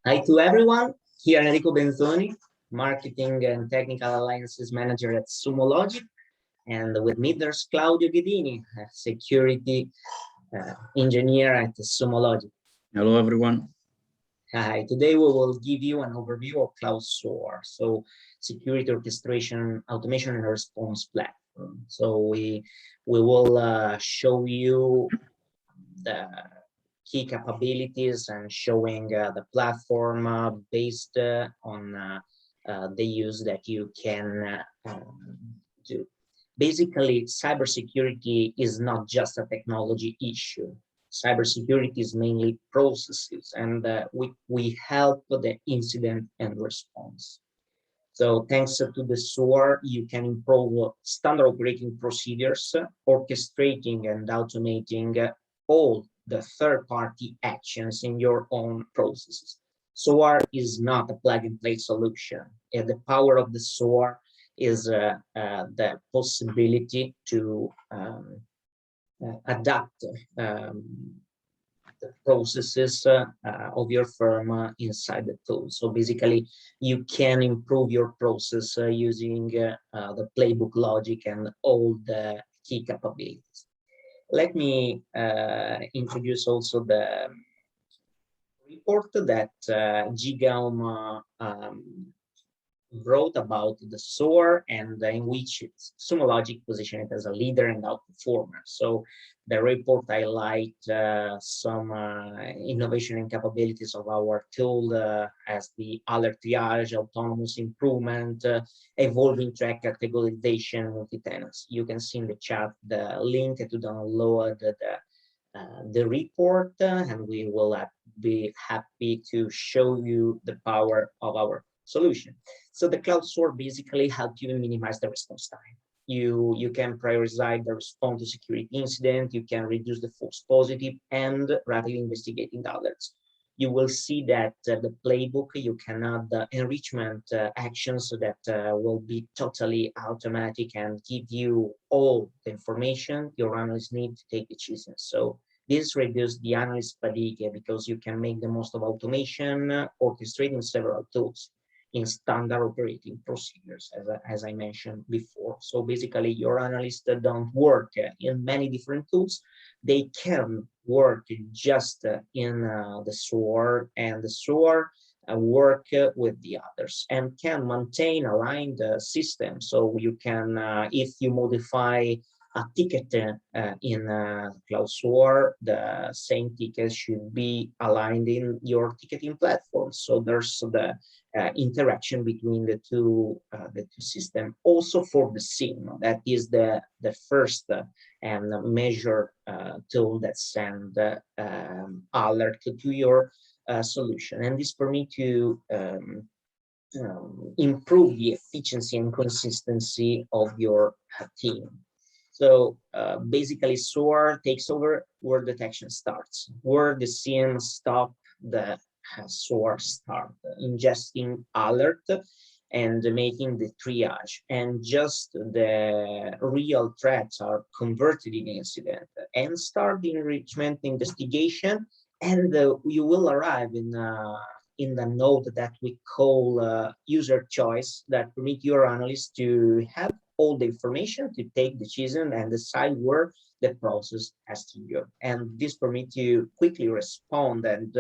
Hi to everyone. Here Enrico Benzoni, Marketing and Technical Alliances Manager at Sumo, and with me there's Claudio Ghedini, Security Engineer at Sumo. Hello, everyone. Hi, today we will give you an overview of Cloud SOAR, so Security Orchestration, Automation and Response Platform. So we will show you the key capabilities and showing the platform based on the use that you can do. Basically, cybersecurity is not just a technology issue. Cybersecurity is mainly processes, and we help the incident and response. So thanks to the SOAR, you can improve standard operating procedures, orchestrating and automating all the third-party actions in your own processes. SOAR is not a plug-and-play solution. The power of the SOAR is the possibility to adapt the processes of your firm inside the tool. So basically, you can improve your process using the playbook logic and all the key capabilities. Let me introduce also the report that GGAUM wrote about the SOAR, and in which Sumo positioned it as a leader and outperformer. So the report highlight some innovation and capabilities of our tool as the alert triage, autonomous improvement, evolving track categorization, multi-tenants. You can see in the chat the link to download the report, and we will be happy to show you the power of our solution. So the Cloud SOAR basically helps you minimize the response time. You can prioritize the response to security incident, you can reduce the false positive and rapidly investigating the alerts. You will see that the playbook, you can add the enrichment actions that will be totally automatic and give you all the information your analysts need to take decisions. So this reduces the analyst fatigue because you can make the most of automation, orchestrating several tools in standard operating procedures, as I mentioned before. So basically, your analysts don't work in many different tools. They can work just in the SOAR, and the SOAR work with the others and can maintain aligned system. So you can, if you modify a ticket in Cloud SOAR, the same ticket should be aligned in your ticketing platform. So there's the interaction between the two systems. Also for the SIM, that is the first and measure tool that send alert to your solution, and this permits to improve the efficiency and consistency of your team. So basically, SOAR takes over where detection starts, where the SIEM stop, the SOAR start, ingesting alert and making the triage, and just the real threats are converted in incident and start the enrichment investigation, and you will arrive in the node that we call user choice, that permit your analyst to have all the information to take decision and decide where the process has to go. And this permits you quickly respond and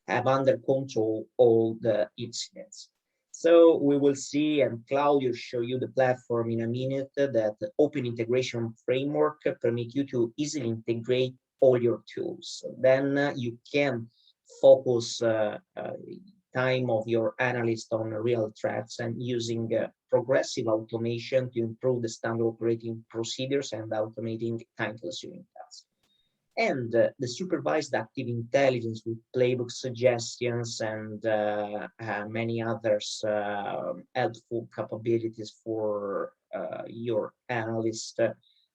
have under control all the incidents. So we will see, and Claudio show you the platform in a minute, that the open integration framework permit you to easily integrate all your tools. So then you can focus time of your analyst on real threats and using progressive automation to improve the standard operating procedures and automating time-consuming tasks. And the supervised active intelligence with playbook suggestions and many others helpful capabilities for your analyst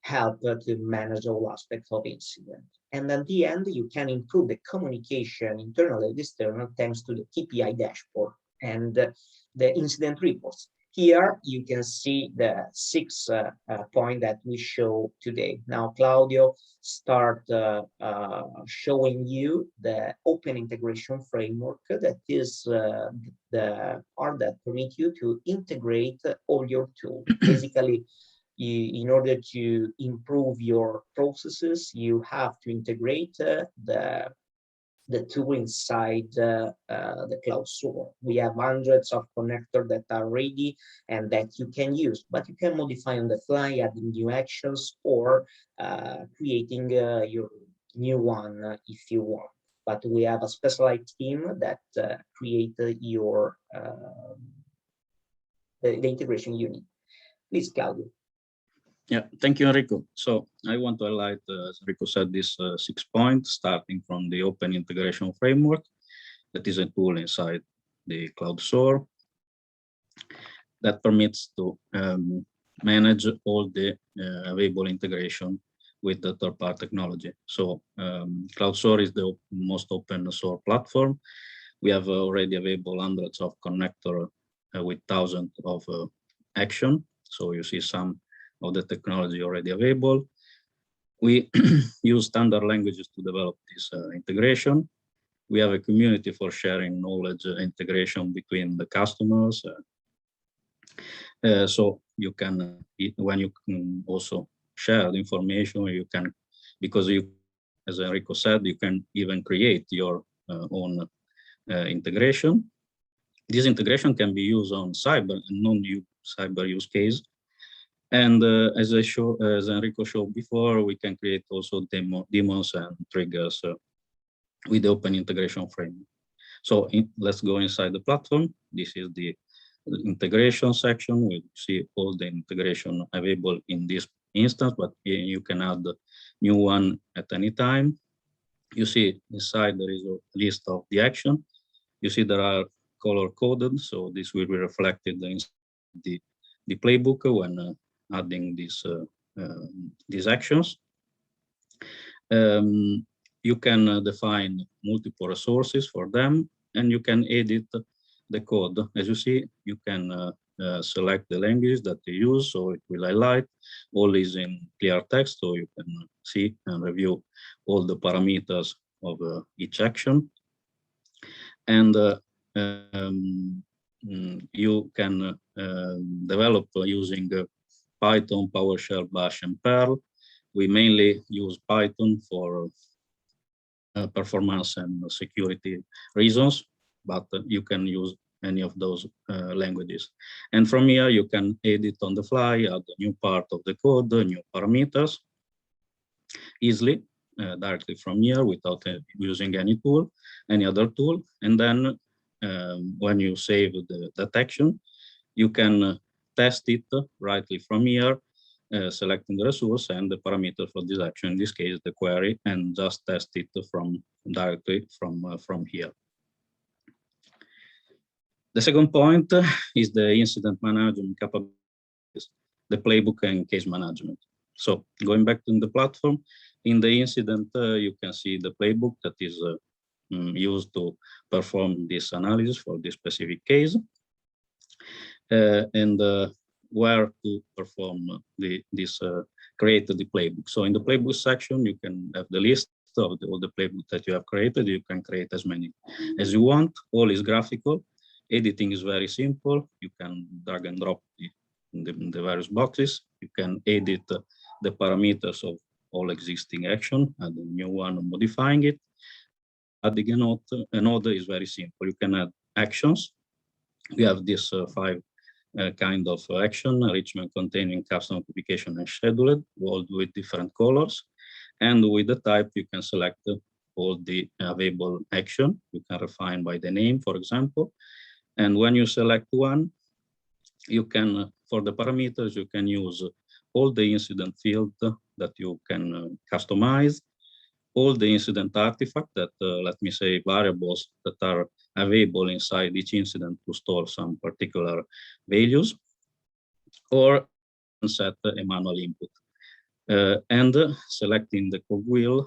help to manage all aspects of incident. And at the end, you can improve the communication internal and external thanks to the KPI dashboard and the incident reports. Here you can see the 6 point that we show today. Now, Claudio start showing you the open integration framework that is the part that permit you to integrate all your tools. Basically, in order to improve your processes, you have to integrate the tool inside the cloud SOAR. We have hundreds of connectors that are ready and that you can use, but you can modify on the fly, adding new actions or creating your new one if you want. But we have a specialized team that create your the integration you need. Please, Claudio. Yeah, thank you, Enrico. So I want to highlight, as Enrico said, this 6 points, starting from the open integration framework. That is a tool inside the cloud SOAR that permits to manage all the available integration with the third-party technology. So cloud SOAR is the most open SOAR platform. We have already available hundreds of connectors with thousands of action. So you see some of the technology already available. We use standard languages to develop this integration. We have a community for sharing knowledge integration between the customers. So you can, when you can also share the information, you can, because you, as Enrico said, you can even create your own integration. This integration can be used on cyber and non-cyber use case. And as Enrico showed before, we can create also demons and triggers with the open integration framework. So let's go inside the platform. This is the integration section. We see all the integration available in this instance, but you can add a new one at any time. You see inside there is a list of the action. You see there are color coded, so this will be reflected in the playbook when adding these actions. You can define multiple resources for them, and you can edit the code. As you see, you can select the language that you use, so it will highlight. All is in clear text, so you can see and review all the parameters of each action. And you can develop using Python, PowerShell, Bash, and Perl. We mainly use Python for performance and security reasons, but you can use any of those languages. And from here, you can edit on the fly, add a new part of the code, new parameters easily, directly from here without using any other tool. And then when you save that action, you can test it rightly from here, selecting the resource and the parameter for this action, in this case, the query, and just test it directly from here. The second point is the incident management capabilities, the playbook and case management. So going back to the platform, in the incident, you can see the playbook that is used to perform this analysis for this specific case. And where to perform create the playbook. So in the playbook section, you can have the list of all the playbook that you have created. You can create as many as you want. All is graphical. Editing is very simple. You can drag and drop the various boxes. You can edit the parameters of all existing action, add a new one, modifying it. Adding a node is very simple. You can add actions. We have this 5 kind of action: enrichment, containing, custom notification, and scheduled, all with different colors. And with the type, you can select all the available action. You can refine by the name, for example. And when you select one, you can, for the parameters, you can use all the incident field that you can customize, all the incident artifacts that, let me say, variables that are available inside each incident to store some particular values, or set a manual input. And selecting the cogwheel,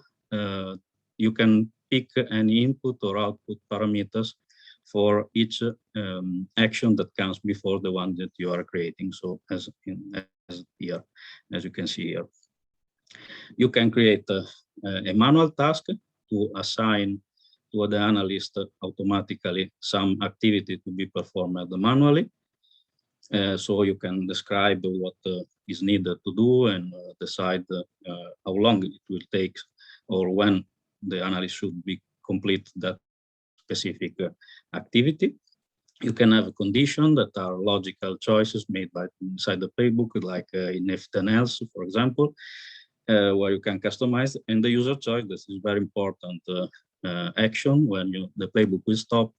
you can pick any input or output parameters for each action that comes before the one that you are creating. So as here, as you can see here, you can create a manual task to assign to the analyst automatically some activity to be performed manually. So you can describe what is needed to do and decide how long it will take or when the analyst should be complete that specific activity. You can have conditions that are logical choices made by inside the playbook, like in if then else, for example, where you can customize. And the user choice, this is very important action when the playbook will stop,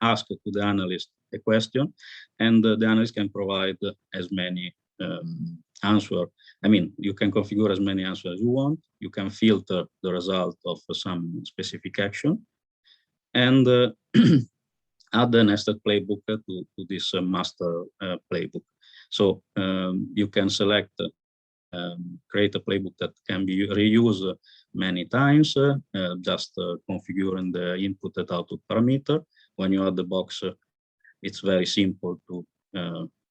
ask to the analyst a question, and the analyst can provide as many answers. I mean, you can configure as many answers as you want. You can filter the result of some specific action, and add the nested playbook to this master playbook. So you can select, create a playbook that can be reused many times, just configuring the input and output parameter. When you add the box, it's very simple to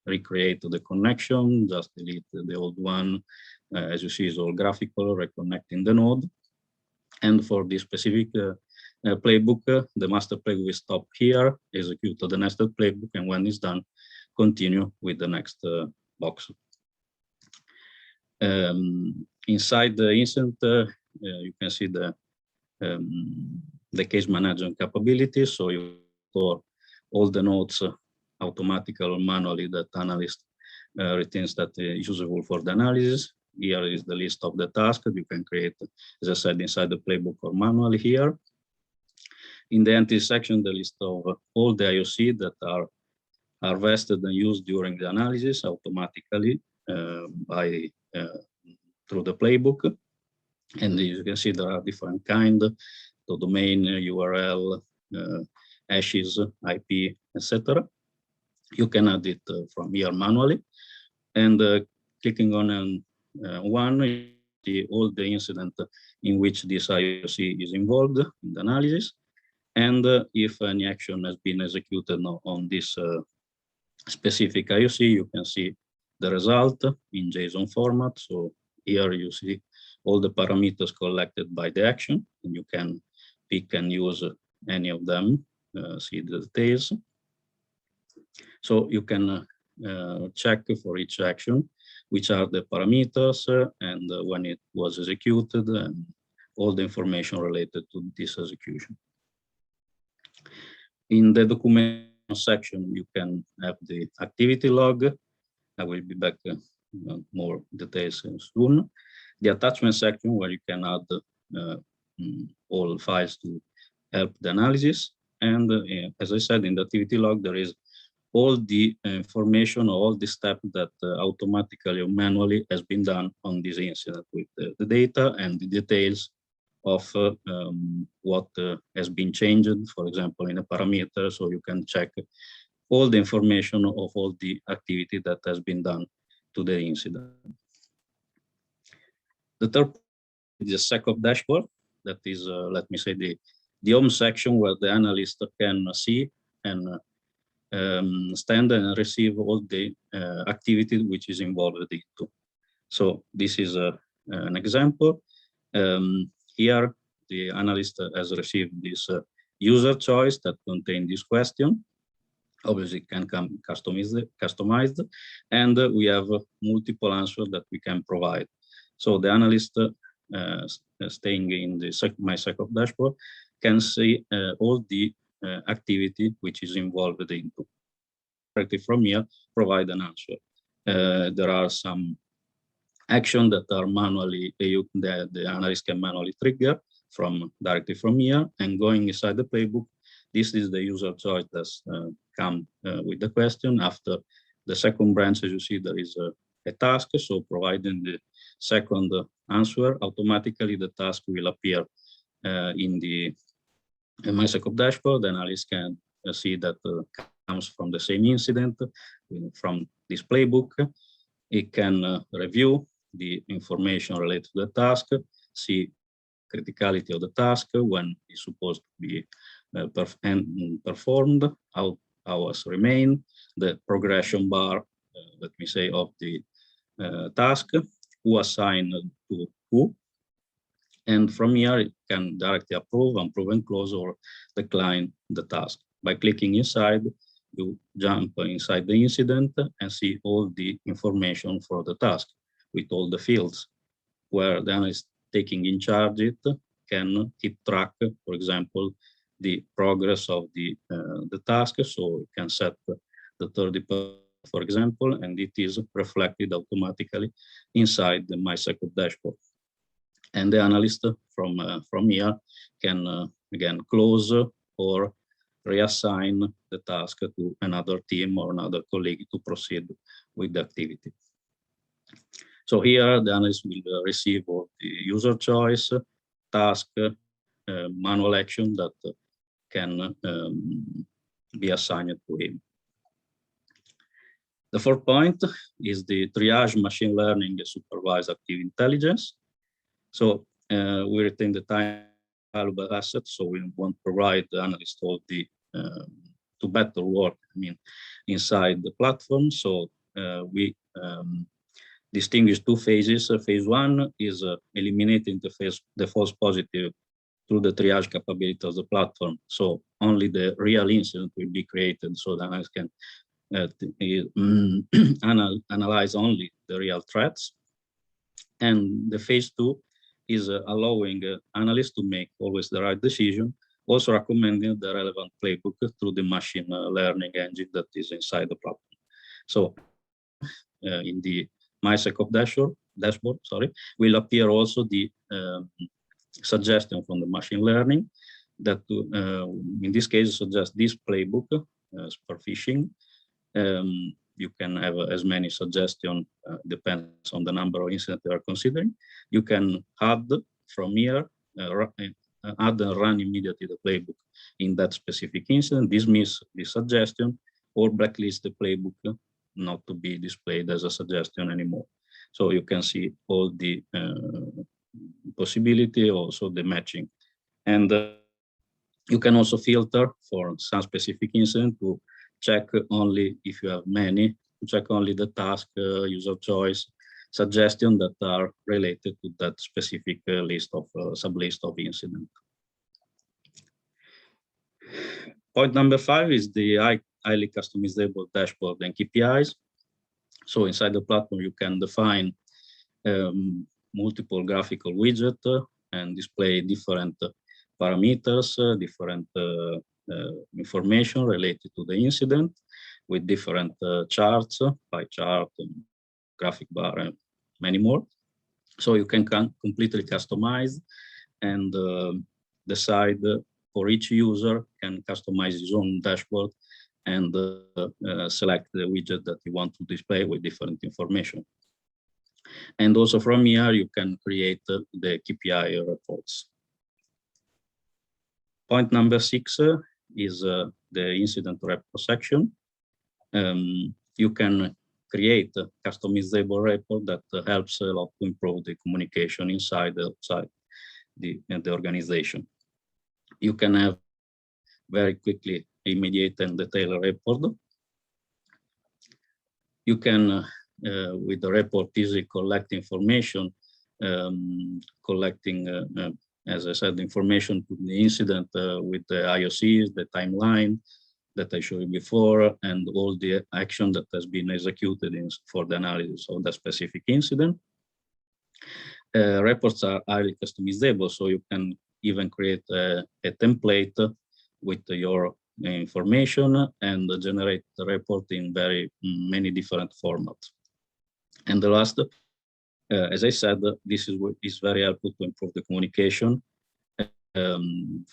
recreate the connection, just delete the old one. As you see, it's all graphical, reconnecting the node. And for this specific playbook, the master playbook will stop here, execute the nested playbook, and when it's done, continue with the next box. Inside the instance, you can see the case management capabilities. So you store all the nodes automatically or manually that analyst retains that is usable for the analysis. Here is the list of the tasks you can create, as I said, inside the playbook or manually here. In the entity section, the list of all the IOC that are harvested and used during the analysis automatically through the playbook. And you can see there are different kinds, the domain, URL, hashes, IP, etc. You can add it from here manually. And clicking on one, you see all the incidents in which this IOC is involved in the analysis. And if any action has been executed on this specific IOC, you can see the result in JSON format. So here you see all the parameters collected by the action, and you can pick and use any of them, see the details. So you can check for each action, which are the parameters and when it was executed and all the information related to this execution. In the documentation section, you can have the activity log. I will be back more details soon. The attachment section where you can add all files to help the analysis. And as I said, in the activity log, there is all the information, all the steps that automatically or manually has been done on this incident with the data and the details of what has been changed, for example, in a parameter. So you can check all the information of all the activity that has been done to the incident. The third is the SecOps dashboard. That is, let me say, the home section where the analyst can see and stand and receive all the activity which is involved into. So this is an example. Here, the analyst has received this user choice that contains this question. Obviously, it can come customized, and we have multiple answers that we can provide. So the analyst staying in the my SecOps dashboard can see all the activity which is involved into. Directly from here, provide an answer. There are some actions that are manually, the analyst can manually trigger directly from here, and going inside the playbook. This is the user choice that's come with the question. After the second branch, as you see, there is a task. So providing the second answer, automatically the task will appear in the my SecOps dashboard. The analyst can see that comes from the same incident from this playbook. It can review the information related to the task, see criticality of the task, when it's supposed to be performed, how hours remain, the progression bar, let me say, of the task, who assigned to who. And from here, it can directly approve, unprove, and close or decline the task. By clicking inside, you jump inside the incident and see all the information for the task with all the fields, where the analyst taking in charge it can keep track, for example, the progress of the task. So you can set the 30%, for example, and it is reflected automatically inside the SecOps dashboard. And the analyst from here can again close or reassign the task to another team or another colleague to proceed with the activity. So here the analyst will receive all the user choice, task, manual action that can be assigned to him. The fourth point is the triage machine learning supervised active intelligence. So we retain the time valuable asset, so we want to provide the analyst all the to better work, inside the platform. So we distinguish two phases. Phase one is eliminating the false positive through the triage capability of the platform. So only the real incident will be created, so the analyst can analyze only the real threats. And the phase two is allowing analysts to make always the right decision, also recommending the relevant playbook through the machine learning engine that is inside the platform. So in the SecOps dashboard, will appear also the suggestion from the machine learning that in this case suggest this playbook for phishing. You can have as many suggestions, depends on the number of incidents you are considering. You can add from here, add and run immediately the playbook in that specific incident, dismiss the suggestion, or blacklist the playbook not to be displayed as a suggestion anymore. So you can see all the possibility, also the matching. And you can also filter for some specific incident to check only, if you have many, to check only the task, user choice, suggestion that are related to that specific list of sublist of incident. Point number 5 is the highly customizable dashboard and KPIs. So inside the platform, you can define multiple graphical widgets and display different parameters, different information related to the incident with different charts, pie chart, graphic bar, and many more. So you can completely customize and decide for each user can customize his own dashboard and select the widget that you want to display with different information. And also from here, you can create the KPI reports. Point number 6 is the incident report section. You can create a customizable report that helps a lot to improve the communication inside and outside the organization. You can have very quickly immediate and detailed report. You can, with the report, easily collect information, collecting, as I said, information to the incident with the IOCs, the timeline that I showed you before, and all the action that has been executed for the analysis of the specific incident. Reports are highly customizable, so you can even create a template with your information and generate the report in very many different formats. And the last, as I said, this is very helpful to improve the communication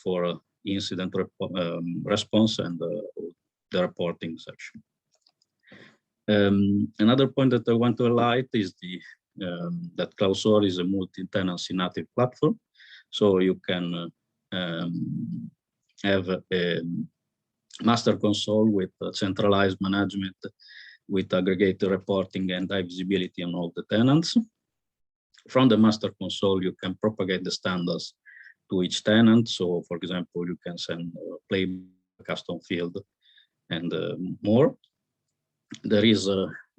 for incident response and the reporting section. Another point that I want to highlight is that SOAR is a multi-tenancy native platform. So you can have a master console with centralized management, with aggregated reporting and high visibility on all the tenants. From the master console, you can propagate the standards to each tenant. So for example, you can send a playbook, custom field, and more. There is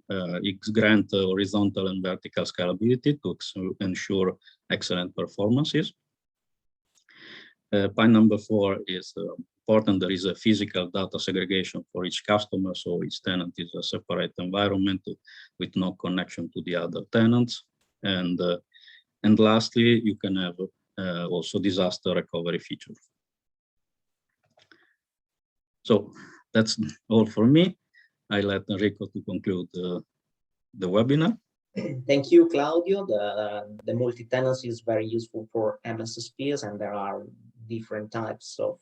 X grant horizontal and vertical scalability to ensure excellent performances. Point number 4 is important. There is a physical data segregation for each customer. So each tenant is a separate environment with no connection to the other tenants. And lastly, you can have also disaster recovery feature. So that's all for me. I let Enrico to conclude the webinar. Thank you, Claudio. The multi-tenancy is very useful for MSSPs, and there are different types of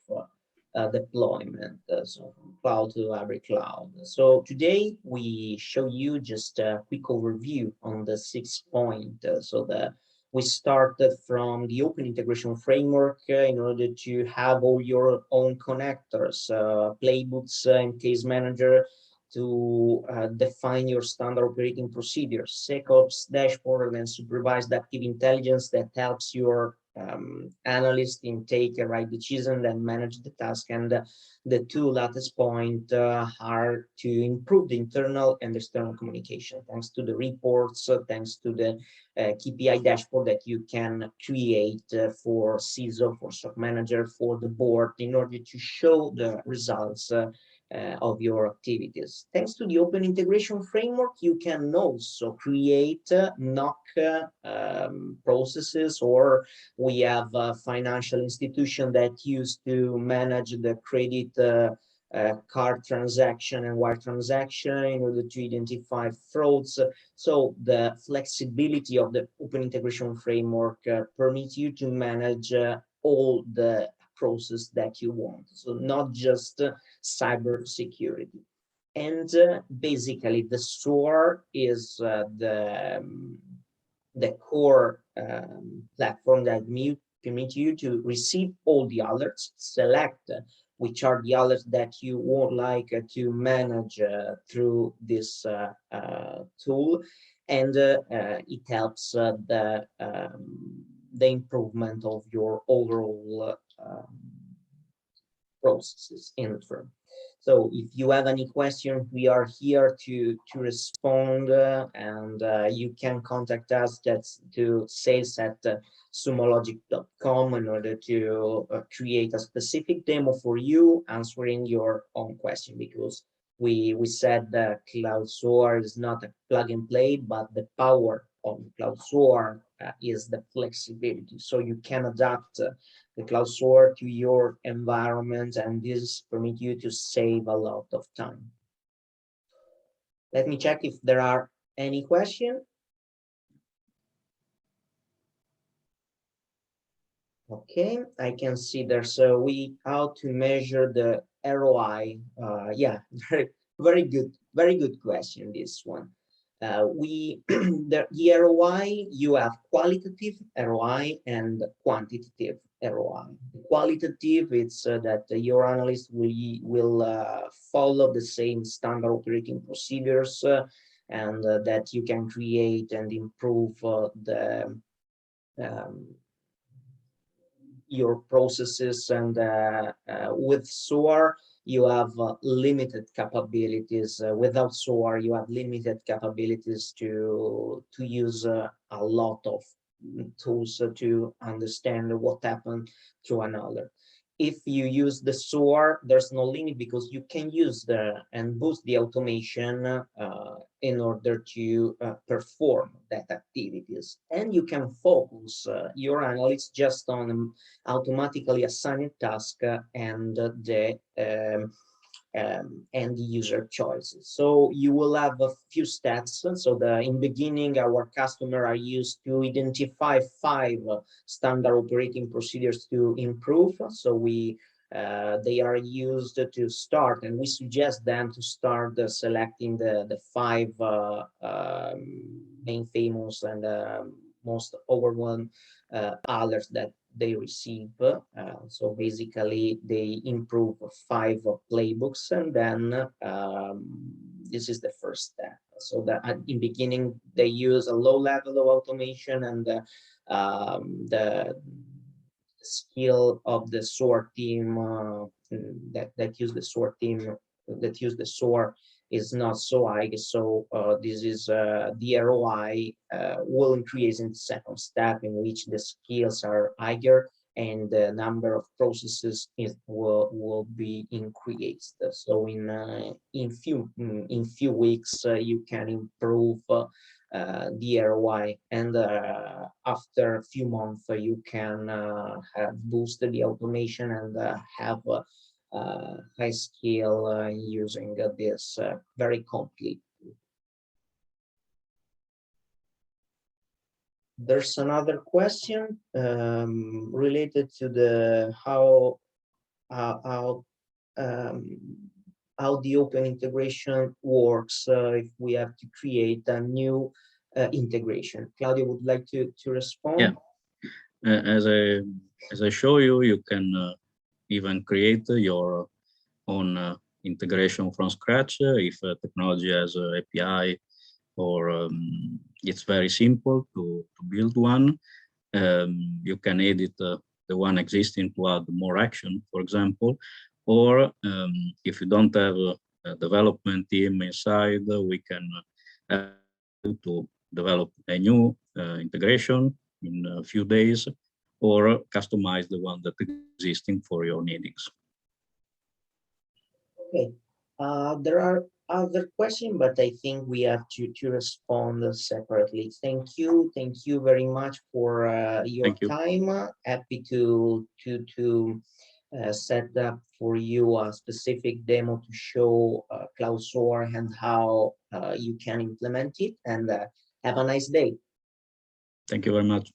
deployment, so from cloud to hybrid cloud. So today we show you just a quick overview on the 6 point. We started from the open integration framework in order to have all your own connectors, playbooks, and case manager, to define your standard operating procedures, SecOps dashboard, and supervised active intelligence that helps your analyst in take a right decision and manage the task. And the 2 latest point are to improve the internal and external communication, thanks to the reports, thanks to the KPI dashboard that you can create for CISO, for SOC manager, for the board, in order to show the results of your activities. Thanks to the open integration framework, you can also create NOC processes, or we have a financial institution that used to manage the credit card transaction and wire transaction in order to identify frauds. So the flexibility of the open integration framework permits you to manage all the process that you want. So not just cyber security. And basically the SOAR is the core platform that permit you to receive all the alerts, select which are the alerts that you would like to manage through this tool, and it helps the improvement of your overall processes in the firm. So if you have any question, we are here to respond, and you can contact us. That's to sales@sumologic.com in order to create a specific demo for you, answering your own question, because we said that Cloud SOAR is not a plug and play, but the power of Cloud SOAR is the flexibility. So you can adapt the Cloud SOAR to your environment, and this permits you to save a lot of time. Let me check if there are any questions. Okay, I can see there's how to measure the ROI. Yeah, very good question, this one. The ROI, you have qualitative ROI and quantitative ROI. Qualitative, it's that your analyst will follow the same standard operating procedures, and that you can create and improve your processes. And with SOAR, you have limited capabilities. Without SOAR, you have limited capabilities to use a lot of tools to understand what happened to another. If you use the SOAR, there's no limit, because you can use and boost the automation in order to perform that activities. And you can focus your analysts just on automatically assigning task and the end user choices. So you will have a few steps. So in beginning, our customer are used to identify 5 standard operating procedures to improve. So they are used to start, and we suggest them to start selecting the 5 main famous and most overwhelming alerts that they receive. So basically they improve 5 playbooks, and then this is the first step. So that in beginning they use a low level of automation, and skill of the SOAR team that use the SOAR team that use the SOAR is not so high. So this is the ROI will increase in the second step, in which the skills are higher and the number of processes will be increased. So in few weeks you can improve the ROI, and after a few months you can have boosted the automation and have high skill using this very complete. There's another question related to the how the open integration works if we have to create a new integration. Claudio would like to respond. Yeah, as I show you, you can even create your own integration from scratch if technology has an API, or it's very simple to build one. You can edit the one existing to add more action, for example, or if you don't have a development team inside, we can to develop a new integration in a few days, or customize the one that existing for your needs. Okay, there are other questions, but I think we have to respond separately. Thank you very much for your time. Happy to set up for you a specific demo to show Cloud SOAR and how you can implement it. And have a nice day. Thank you very much.